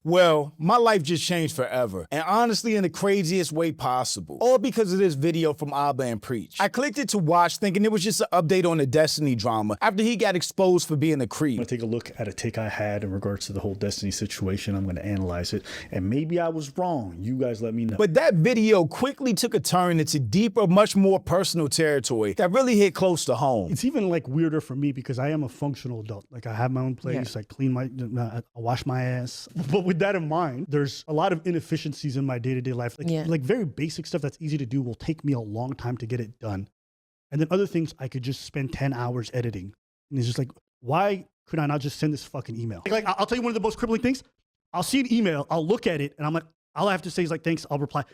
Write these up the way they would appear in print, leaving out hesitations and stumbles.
Well, my life just changed forever, and honestly in the craziest way possible. All because of this video from Abba and Preach. I clicked it to watch thinking it was just an update on the Destiny drama after he got exposed for being a creep. I'm gonna take a look at a take I had in regards to the whole Destiny situation. I'm gonna analyze it, and maybe I was wrong. You guys let me know. But that video quickly took a turn into deeper, much more personal territory that really hit close to home. It's even like weirder for me because I am a functional adult. Like I have my own place, I clean my, I wash my ass. But with that in mind, there's a lot of inefficiencies in my day-to-day life. Like very basic stuff that's easy to do will take me a long time to get it done. And then other things I could just spend 10 hours editing. And it's just like, why could I not just send this fucking email? Like I'll tell you one of the most crippling things. I'll see an email, I'll look at it, and I'm like, all I have to say is like, thanks, I'll reply.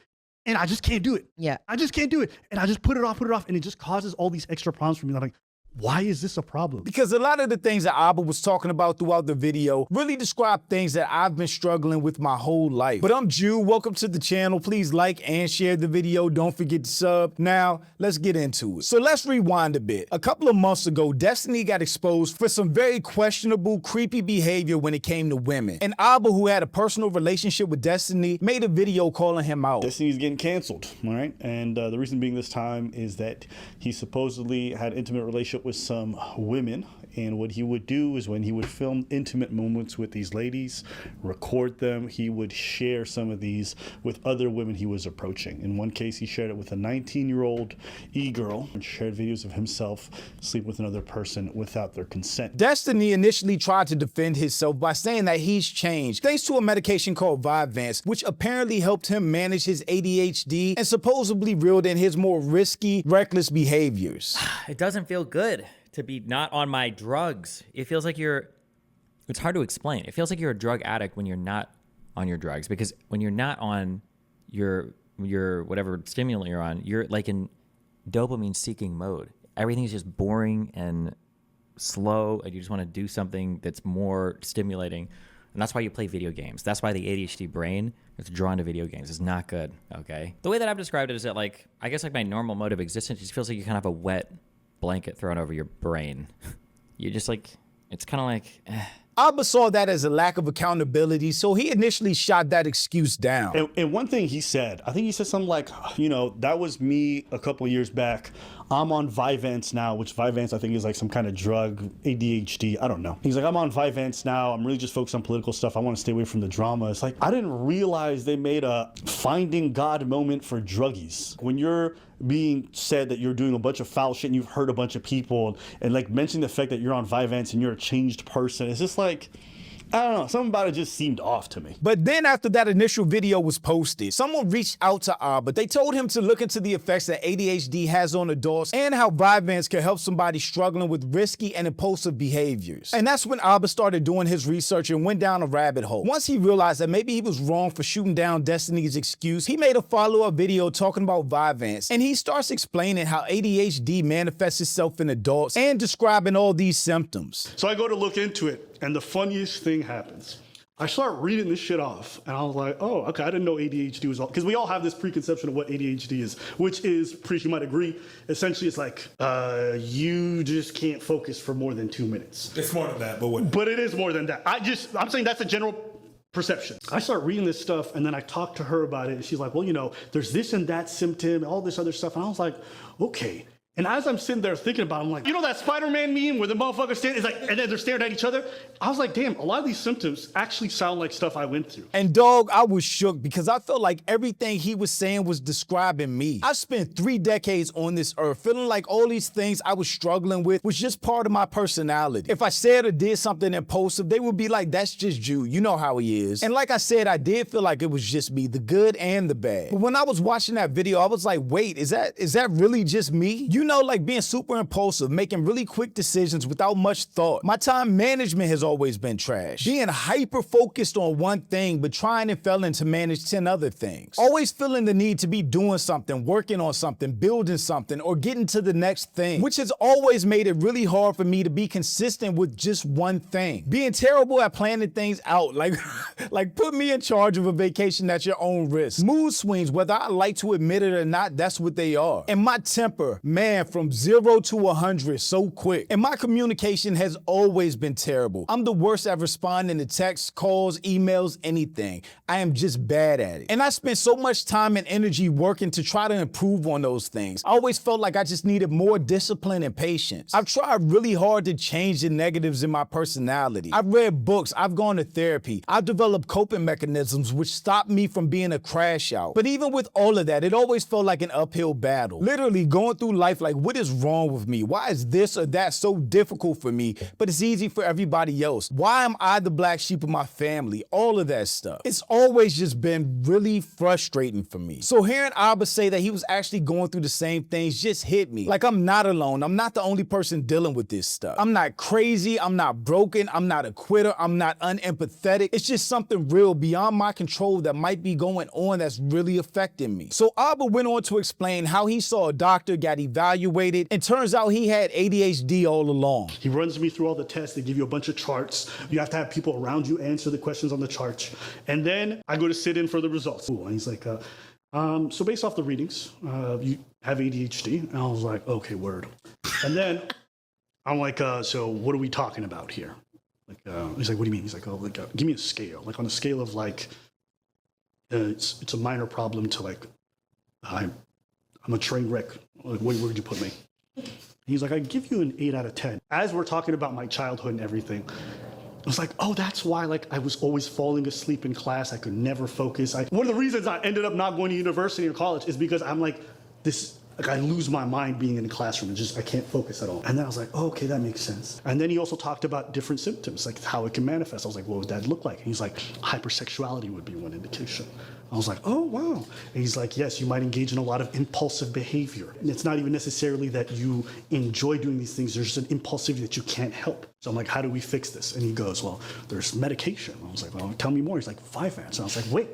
And I just can't do it. Yeah. I just can't do it. And I just put it off, and it just causes all these extra problems for me. I'm like, why is this a problem? Because a lot of the things that Abba was talking about throughout the video really describe things that I've been struggling with my whole life. But I'm Jew, welcome to the channel. Please like and share the video. Don't forget to sub. Now, let's get into it. So let's rewind a bit. A couple of months ago, Destiny got exposed for some very questionable, creepy behavior when it came to women. And Abba, who had a personal relationship with Destiny, made a video calling him out. Destiny's getting canceled, all right? And the reason being this time is that he supposedly had an intimate relationship with some women, and what he would do is when he would film intimate moments with these ladies, record them, he would share some of these with other women he was approaching. In one case, he shared it with a 19-year-old e-girl and shared videos of himself sleeping with another person without their consent. Destiny initially tried to defend himself by saying that he's changed thanks to a medication called Vyvanse, which apparently helped him manage his ADHD and supposedly reeled in his more risky, reckless behaviors. It doesn't feel good to be not on my drugs. It feels like it's hard to explain. It feels like you're a drug addict when you're not on your drugs, because when you're not on your whatever stimulant you're on, you're like in dopamine seeking mode. Everything's just boring and slow, and you just want to do something that's more stimulating. And that's why you play video games. That's why the ADHD brain is drawn to video games. It's not good, okay? The way that I've described it is that, like, I guess like my normal mode of existence just feels like you kind of have a wet blanket thrown over your brain. You just like, it's kind of like, Abba saw that as a lack of accountability, so he initially shot that excuse down. And one thing he said, I think he said something like, you know, that was me a couple of years back. I'm on Vyvanse now, which Vyvanse I think is like some kind of drug, ADHD, I don't know. He's like, I'm on Vyvanse now. I'm really just focused on political stuff. I want to stay away from the drama. It's like, I didn't realize they made a finding God moment for druggies. When you're being said that you're doing a bunch of foul shit and you've hurt a bunch of people and like mentioning the fact that you're on Vyvanse and you're a changed person, it's just like, I don't know, something about it just seemed off to me. But then after that initial video was posted, someone reached out to Abba. They told him to look into the effects that ADHD has on adults and how Vyvanse can help somebody struggling with risky and impulsive behaviors. And that's when Abba started doing his research and went down a rabbit hole. Once he realized that maybe he was wrong for shooting down Destiny's excuse, he made a follow-up video talking about Vyvanse. And he starts explaining how ADHD manifests itself in adults and describing all these symptoms. So I go to look into it, and the funniest thing happens. I start reading this shit off, and I was like, oh, okay, I didn't know ADHD was all, because we all have this preconception of what ADHD is, which is, Preach, you might agree, essentially it's like, you just can't focus for more than 2 minutes. It's more than that, but what? But it is more than that. I'm saying that's a general perception. I start reading this stuff, and then I talk to her about it, and she's like, well, you know, there's this and that symptom, all this other stuff, and I was like, okay. And as I'm sitting there thinking about it, I'm like, you know that Spider-Man meme where the motherfuckers stand, it's like, and then they're staring at each other? I was like, damn, a lot of these symptoms actually sound like stuff I went through. And dog, I was shook because I felt like everything he was saying was describing me. I spent 3 decades on this earth feeling like all these things I was struggling with was just part of my personality. If I said or did something impulsive, they would be like, that's just Jew, you know how he is. And like I said, I did feel like it was just me, the good and the bad. But when I was watching that video, I was like, wait, is that really just me? You know, like being super impulsive, making really quick decisions without much thought. My time management has always been trash. Being hyper-focused on one thing, but trying and failing to manage 10 other things. Always feeling the need to be doing something, working on something, building something, or getting to the next thing, which has always made it really hard for me to be consistent with just one thing. Being terrible at planning things out, like put me in charge of a vacation at your own risk. Mood swings, whether I like to admit it or not, that's what they are. And my temper, man, man from 0 to 100 so quick. And my communication has always been terrible. I'm the worst at responding to texts, calls, emails, anything. I am just bad at it. And I spent so much time and energy working to try to improve on those things. I always felt like I just needed more discipline and patience. I've tried really hard to change the negatives in my personality. I've read books, I've gone to therapy, I've developed coping mechanisms which stopped me from being a crash out. But even with all of that, it always felt like an uphill battle. Literally going through life like, what is wrong with me? Why is this or that so difficult for me, but it's easy for everybody else? Why am I the black sheep of my family? All of that stuff. It's always just been really frustrating for me. So hearing Abba say that he was actually going through the same things just hit me. Like, I'm not alone. I'm not the only person dealing with this stuff. I'm not crazy. I'm not broken. I'm not a quitter. I'm not unempathetic. It's just something real beyond my control that might be going on that's really affecting me. So Abba went on to explain how he saw a doctor, got evaluated, and turns out he had ADHD all along. He runs me through all the tests. They give you a bunch of charts. You have to have people around you answer the questions on the charts. And then I go to sit in for the results. And he's like, so based off the readings, you have ADHD. And I was like, okay, word. And then I'm like, so what are we talking about here? Like, he's like, what do you mean? He's like, oh, like, give me a scale. Like, on a scale of like, it's a minor problem to like, I'm a train wreck. Like, where would you put me? He's like, I give you an 8 out of 10. As we're talking about my childhood and everything, I was like, oh, that's why like I was always falling asleep in class. I could never focus. One of the reasons I ended up not going to university or college is because I'm like this. Like, I lose my mind being in the classroom and just, I can't focus at all. And then I was like, oh, okay, that makes sense. And then he also talked about different symptoms, like how it can manifest. I was like, what would that look like? And he's like, hypersexuality would be one indication. I was like, oh, wow. And he's like, yes, you might engage in a lot of impulsive behavior. And it's not even necessarily that you enjoy doing these things. There's an impulsivity that you can't help. So I'm like, how do we fix this? And he goes, well, there's medication. I was like, well, tell me more. He's like, Vyvanse. And I was like, wait.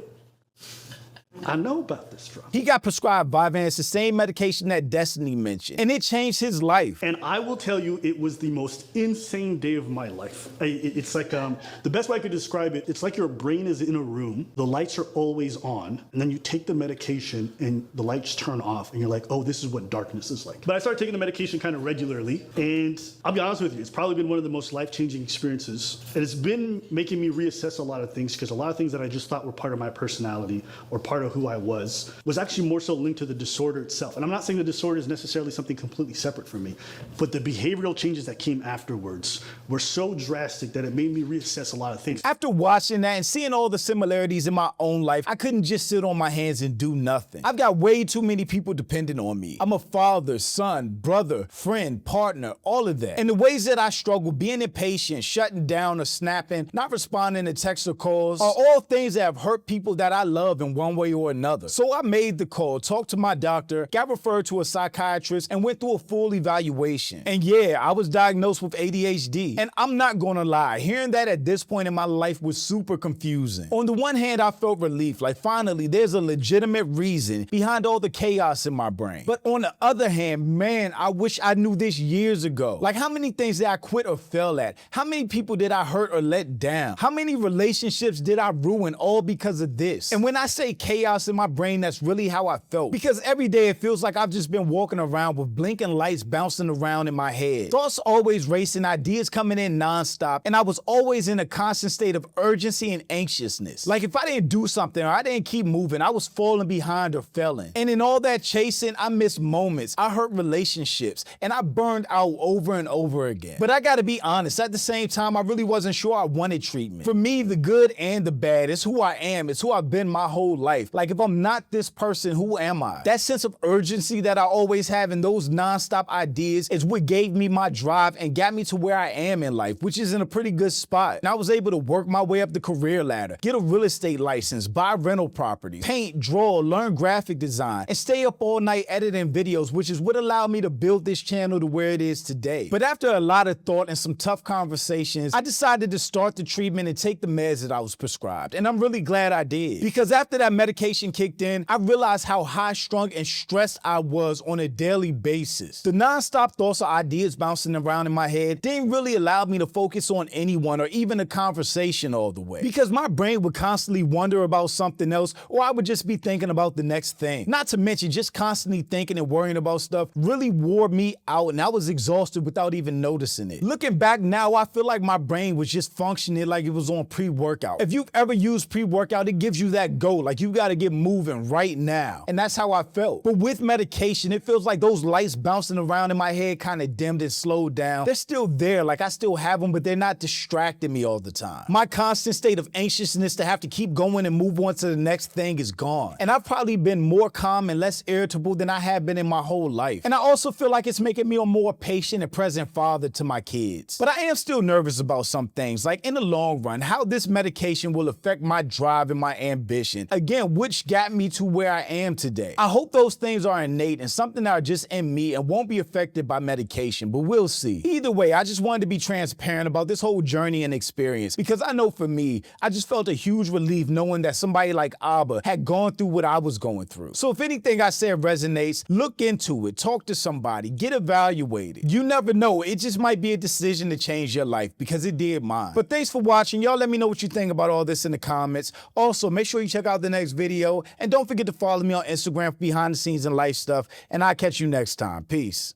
I know about this drug. He got prescribed Vyvanse, the same medication that Destiny mentioned, and it changed his life. And I will tell you, it was the most insane day of my life. It's like, the best way I could describe it, it's like your brain is in a room, the lights are always on, and then you take the medication and the lights turn off, and you're like, oh, this is what darkness is like. But I started taking the medication kind of regularly, and I'll be honest with you, it's probably been one of the most life-changing experiences. And it's been making me reassess a lot of things, because a lot of things that I just thought were part of my personality or part of who I was actually more so linked to the disorder itself. And I'm not saying the disorder is necessarily something completely separate from me, but the behavioral changes that came afterwards were so drastic that it made me reassess a lot of things. After watching that and seeing all the similarities in my own life, I couldn't just sit on my hands and do nothing. I've got way too many people dependent on me. I'm a father, son, brother, friend, partner, all of that. And the ways that I struggle, being impatient, shutting down or snapping, not responding to texts or calls, are all things that have hurt people that I love in one way or another. So I made the call, talked to my doctor, got referred to a psychiatrist, and went through a full evaluation. And yeah, I was diagnosed with ADHD. And I'm not gonna lie, hearing that at this point in my life was super confusing. On the one hand, I felt relief, like finally there's a legitimate reason behind all the chaos in my brain. But on the other hand, man, I wish I knew this years ago. Like, how many things did I quit or fail at? How many people did I hurt or let down? How many relationships did I ruin all because of this? And when I say chaos in my brain, that's really how I felt. Because every day it feels like I've just been walking around with blinking lights bouncing around in my head. Thoughts always racing, ideas coming in nonstop, and I was always in a constant state of urgency and anxiousness. Like, if I didn't do something or I didn't keep moving, I was falling behind or failing. And in all that chasing, I missed moments, I hurt relationships, and I burned out over and over again. But I gotta be honest, at the same time, I really wasn't sure I wanted treatment. For me, the good and the bad, it's who I am, it's who I've been my whole life. Like, if I'm not this person, who am I? That sense of urgency that I always have and those nonstop ideas is what gave me my drive and got me to where I am in life, which is in a pretty good spot. And I was able to work my way up the career ladder, get a real estate license, buy rental properties, paint, draw, learn graphic design, and stay up all night editing videos, which is what allowed me to build this channel to where it is today. But after a lot of thought and some tough conversations, I decided to start the treatment and take the meds that I was prescribed. And I'm really glad I did, because after that medication medication kicked in, I realized how high-strung and stressed I was on a daily basis. The non-stop thoughts or ideas bouncing around in my head didn't really allow me to focus on anyone or even a conversation all the way, because my brain would constantly wonder about something else, or I would just be thinking about the next thing. Not to mention, just constantly thinking and worrying about stuff really wore me out, and I was exhausted without even noticing it. Looking back now, I feel like my brain was just functioning like it was on pre-workout. If you've ever used pre-workout, it gives you that go, like you gotta get moving right now. And that's how I felt. But with medication, it feels like those lights bouncing around in my head kind of dimmed and slowed down. They're still there, like I still have them, but they're not distracting me all the time. My constant state of anxiousness to have to keep going and move on to the next thing is gone. And I've probably been more calm and less irritable than I have been in my whole life. And I also feel like it's making me a more patient and present father to my kids. But I am still nervous about some things, like in the long run, how this medication will affect my drive and my ambition. Again, which got me to where I am today. I hope those things are innate and something that are just in me and won't be affected by medication, but we'll see. Either way, I just wanted to be transparent about this whole journey and experience, because I know for me, I just felt a huge relief knowing that somebody like Abba had gone through what I was going through. So if anything I said resonates, look into it, talk to somebody, get evaluated. You never know, it just might be a decision to change your life, because it did mine. But thanks for watching. Y'all let me know what you think about all this in the comments. Also, make sure you check out the next video, and don't forget to follow me on Instagram for behind the scenes and life stuff, and I'll catch you next time. Peace.